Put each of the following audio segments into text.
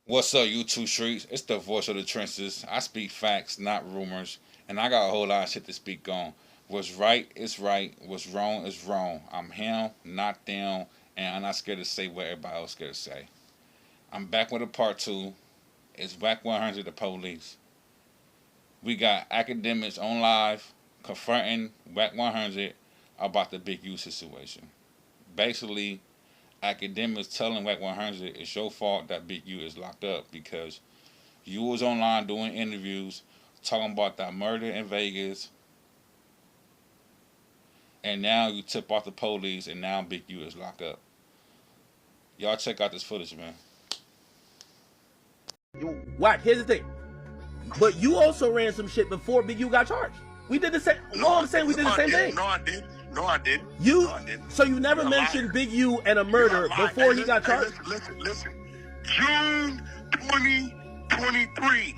What's up, YouTube streets? It's the voice of the trenches. I speak facts, not rumors, and I got a whole lot of shit to speak on. What's right is right. What's wrong is wrong. I'm him, not them, and I'm not scared to say what everybody else scared to say. I'm back with a part two. It's wack100, the police. We got academics on live confronting wack100 about the Big U situation. Basically, academics telling wack100 it's your fault that Big U is locked up because you was online doing interviews talking about that murder in Vegas, and now you tip off the police, and now Big U is locked up. Y'all check out this footage, man. Wack, here's the thing. But you also ran some shit before Big U got charged. We did the same. All I'm saying, we did the same thing. No, I didn't. No, I didn't. You, no, I didn't. So you never mentioned Big U and a murder before he got charged? Listen. June 2023,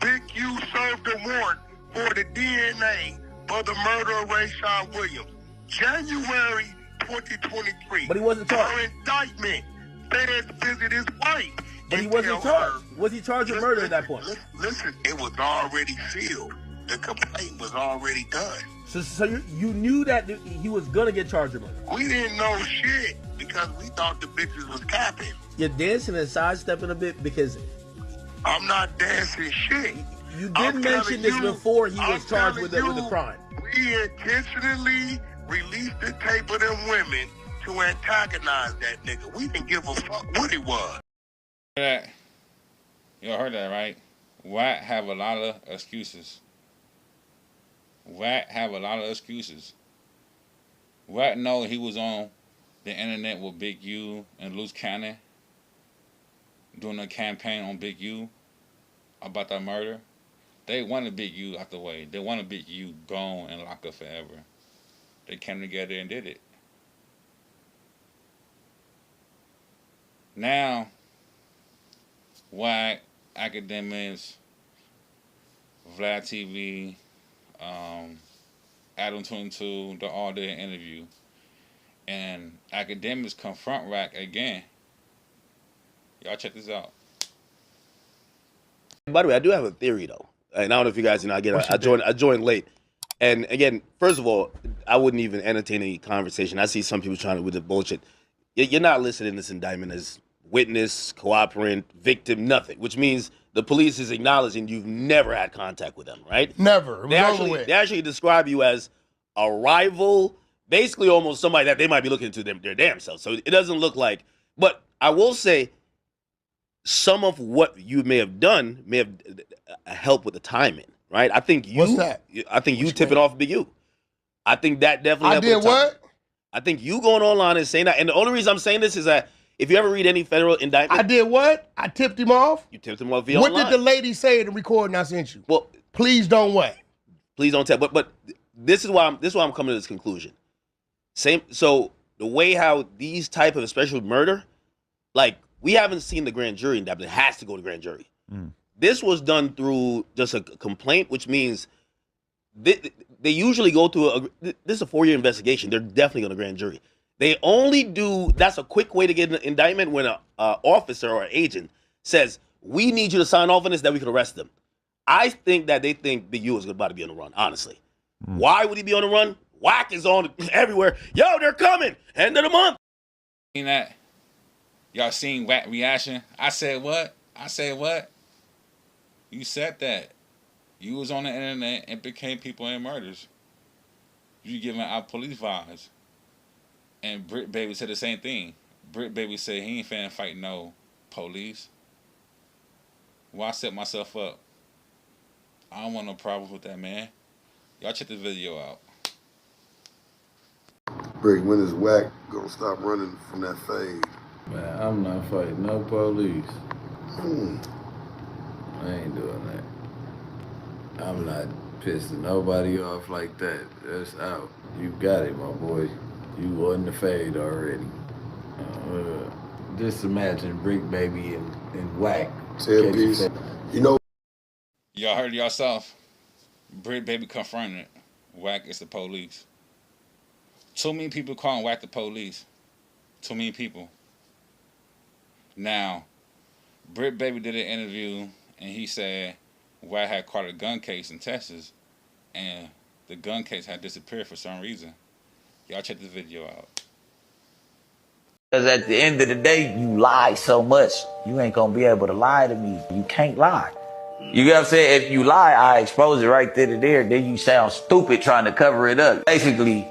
Big U served a warrant for the DNA for the murder of Rayshon Williams. January 2023. But he wasn't charged. Our indictment, feds visit his wife. But he wasn't charged. Was he charged with murder at that point? Listen, it was already sealed. The complaint was already done. So you knew that he was gonna get charged with murder? We didn't know shit because we thought the bitches was capping. You're dancing and sidestepping a bit because I'm not dancing shit. You did mention this before he was charged with the crime. We intentionally released the tape of them women to antagonize that nigga. We didn't give a fuck what it was. Y'all heard that, right? Wack have a lot of excuses. Wack have a lot of excuses. Wack know he was on the internet with Big U and Loose Cannon doing a campaign on Big U about that murder. They wanted Big U out the way. They wanted Big U gone and locked up forever. They came together and did it. Now, Wack, academics, Vlad TV, Adam 22, they're all did an interview. And academics confront Wack again. Y'all check this out. By the way, I do have a theory though, and I don't know if you guys, I joined late, and again, first of all, I wouldn't even entertain any conversation. I see some people trying to with the bullshit. You're not listed in this indictment as witness, cooperant, victim, nothing, which means the police is acknowledging you've never had contact with them, right? Never. They actually describe you as a rival, basically almost somebody that they might be looking into their damn self. So it doesn't look like, but I will say some of what you may have done may have helped with the timing, right? I think you. What's that? I think you tipping off Big U. I think that definitely. I did what? I think you going online and saying that, and the only reason I'm saying this is that if you ever read any federal indictment, I did what? I tipped him off. You tipped him off via What online. did the lady say in the recording I sent you? Well, please don't what? Please don't tell. But this is why I'm coming to this conclusion. So the way how these type of, especially murder, like we haven't seen the grand jury indictment. It has to go to grand jury. This was done through just a complaint, which means they usually go through this is a 4-year investigation. They're definitely going to grand jury. They only do, that's a quick way to get an indictment when an officer or an agent says, we need you to sign off on this that we can arrest them. I think that they think Big U is about to be on the run, honestly. Why would he be on the run? Wack is on everywhere. Yo, they're coming. End of the month. Seen that? Y'all seen Wack reaction? I said what? I said what? You said that. You was on the internet and became people in murders. You giving out police vibes. And Brit Baby said the same thing. Brit Baby said he ain't finna fight no police. Why set myself up? I don't want no problems with that, man. Y'all check this video out. Brick, when is Wack gonna stop running from that fade? Man, I'm not fighting no police. I ain't doing that. I'm not pissing nobody off like that. That's out. You got it, my boy. You wasn't the fade already. Just imagine Brick Baby and Wack. Piece. You know. Y'all heard yourself. Brick Baby confronted Wack is the police. Too many people calling Wack the police. Too many people. Now, Britt Baby did an interview, and he said Wack had caught a gun case in Texas, and the gun case had disappeared for some reason. Y'all check this video out. Because at the end of the day, you lie so much, you ain't gonna be able to lie to me. You can't lie. You get what I'm saying? If you lie, I expose it right then and there. Then you sound stupid trying to cover it up. Basically,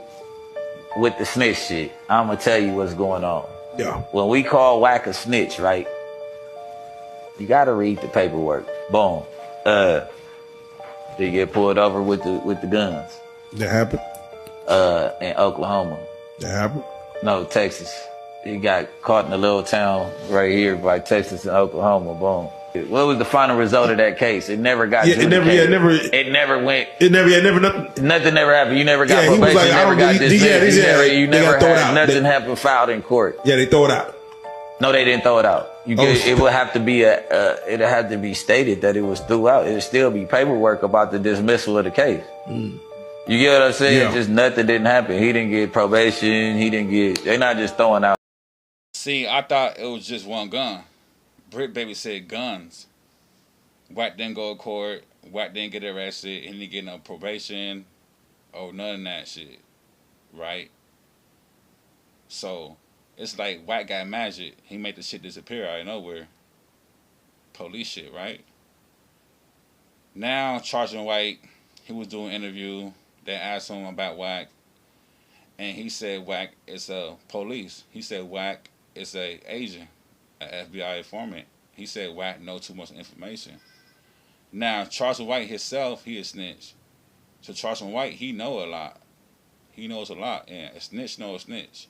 with the snitch shit, I'm gonna tell you what's going on. Yeah. When we call Wack a snitch, right? You gotta read the paperwork. Boom. They get pulled over with the guns. That happened? In Oklahoma. That happened? No, Texas. He got caught in a little town right here by Texas and Oklahoma. Boom. What was the final result of that case? It never got. It never went. Nothing never happened. You never got probation. Like, you never got dismissed. You never had nothing happen filed in court. Yeah, they throw it out. No, they didn't throw it out. It would have to be it'd have to be stated that it was threw out. It'd still be paperwork about the dismissal of the case. Mm. You get what I'm saying? Yeah. Just nothing didn't happen. He didn't get probation. They're not just throwing out. See, I thought it was just one gun. Britt Baby said guns. Wack didn't go to court. Wack didn't get arrested. He didn't get no probation or none of that shit. Right? So, it's like Wack got magic. He made the shit disappear out of nowhere. Police shit, right? Now, Charging White, he was doing an interview. They asked him about Wack. And he said Wack is a police. He said Wack is a agent, an FBI informant. He said Wack know too much information. Now, Charleston White himself, he a snitch. So Charleston White, he know a lot. He knows a lot, and a snitch know a snitch.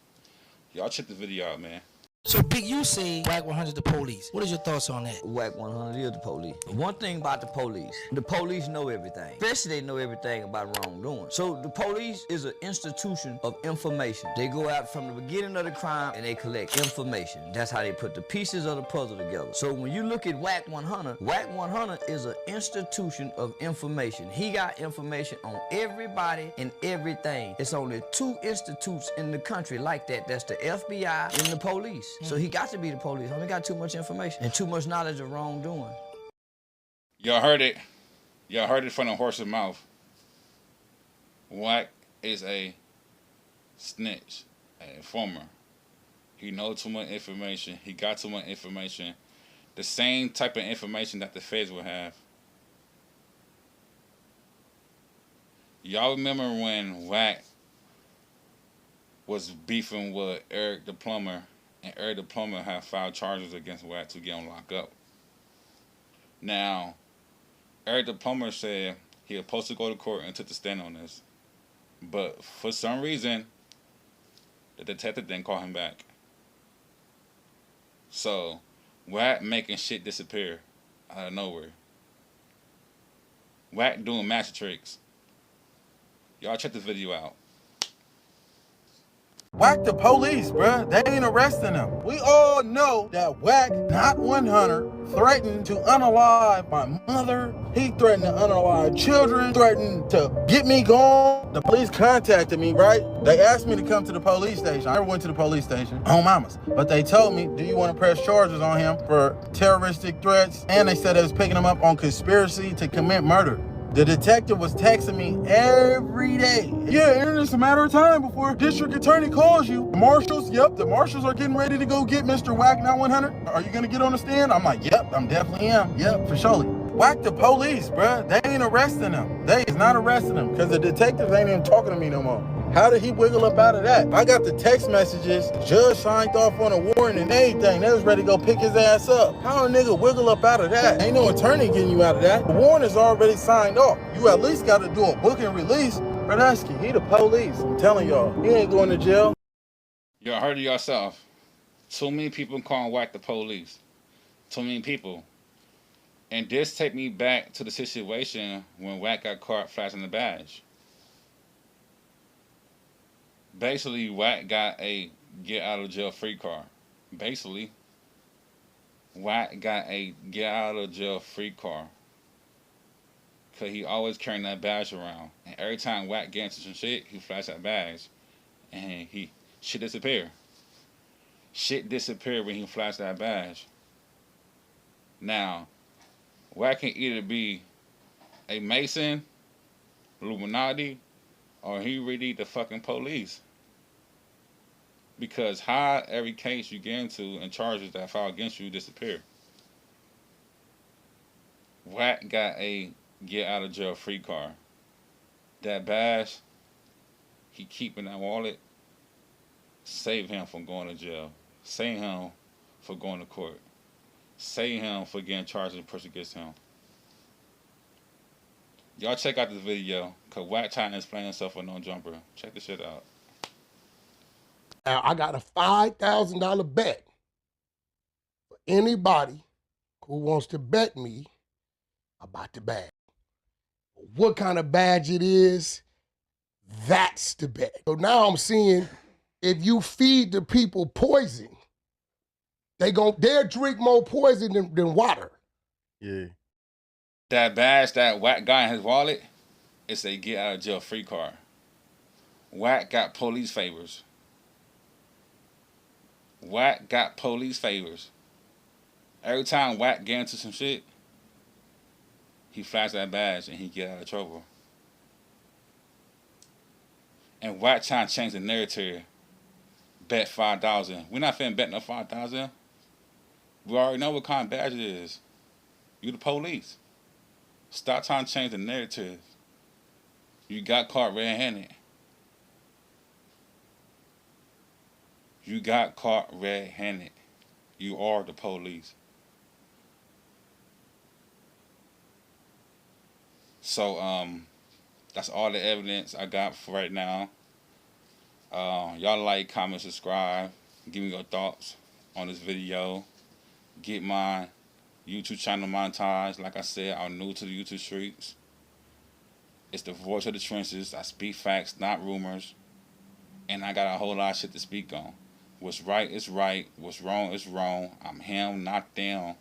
Y'all check the video out, man. So, Big, you say wack100 the police. What is your thoughts on that? Wack100 is the police. One thing about the police know everything. Especially they know everything about wrongdoing. So the police is an institution of information. They go out from the beginning of the crime and they collect information. That's how they put the pieces of the puzzle together. So when you look at wack100, wack100 is an institution of information. He got information on everybody and everything. It's only 2 institutes in the country like that. That's the FBI and the police. So he got to be the police. He got too much information and too much knowledge of wrongdoing. Y'all heard it. Y'all heard it from the horse's mouth. Wack is a snitch, an informer. He knows too much information. He got too much information. The same type of information that the feds would have. Y'all remember when Wack was beefing with Eric the plumber, and Eric the plumber had filed charges against Wack to get him locked up. Now, Eric the plumber said he was supposed to go to court and took the stand on this. But for some reason, the detective didn't call him back. So, Wack making shit disappear out of nowhere. Wack doing magic tricks. Y'all check this video out. Wack the police, bruh. They ain't arresting him. We all know that Wack, not 100, threatened to unalive my mother. He threatened to unalive children, threatened to get me gone. The police contacted me, right? They asked me to come to the police station. I never went to the police station, on mamas. But they told me, do you want to press charges on him for terroristic threats? And they said they was picking him up on conspiracy to commit murder. The detective was texting me every day. Yeah, and it's a matter of time before district attorney calls you. The marshals are getting ready to go get Mr. Wack, not 100. Are you gonna get on the stand? I'm like, yep, I'm definitely am. Yep, for surely. Wack the police, bruh. They ain't arresting him. They is not arresting him because the detectives ain't even talking to me no more. How did he wiggle up out of that? I got the text messages. Judge signed off on a warrant and everything. They was ready to go pick his ass up. How a nigga wiggle up out of that? Ain't no attorney getting you out of that. The warrant is already signed off. You at least got to do a book and release. Bradesky, he the police. I'm telling y'all, he ain't going to jail. Y'all heard it yourself. Too many people calling Wack the police. Too many people. And this take me back to the situation when Wack got caught flashing the badge. Basically, Wack got a get out of jail free card. Basically, Wack got a get out of jail free card. Because he always carrying that badge around. And every time Wack gets into some shit, he flash that badge. And shit disappear. Shit disappear when he flash that badge. Now, Wack can either be a Mason, Illuminati, or he really the fucking police. Because how every case you get into and charges that file against you disappear. Wack got a get out of jail free card. That badge, he keeping that wallet, save him from going to jail. Save him for going to court. Save him for getting charged and pushed against him. Y'all check out this video, cause Wack trying to explain himself for no jumper. Check this shit out. Now, I got a $5,000 bet for anybody who wants to bet me about the badge. What kind of badge it is, that's the bet. So now I'm seeing if you feed the people poison, they'll drink more poison than water. Yeah. That badge that Wack got in his wallet, it's a get out of jail free card. Wack got police favors. Wack got police favors. Every time Wack get into some shit, he flash that badge and he get out of trouble. And Wack trying to change the narrative. Bet 5,000. We're not finna bet no 5,000. We already know what kind of badge it is. You the police. Stop trying to change the narrative. You got caught red-handed. You got caught red-handed. You are the police. So, that's all the evidence I got for right now. Y'all like, comment, subscribe. Give me your thoughts on this video. Get my YouTube channel monetized. Like I said, I'm new to the YouTube streets. It's the voice of the trenches. I speak facts, not rumors. And I got a whole lot of shit to speak on. What's right is right. What's wrong is wrong. I'm him, not them.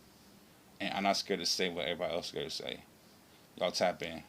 And I'm not scared to say what everybody else is scared to say. Y'all tap in.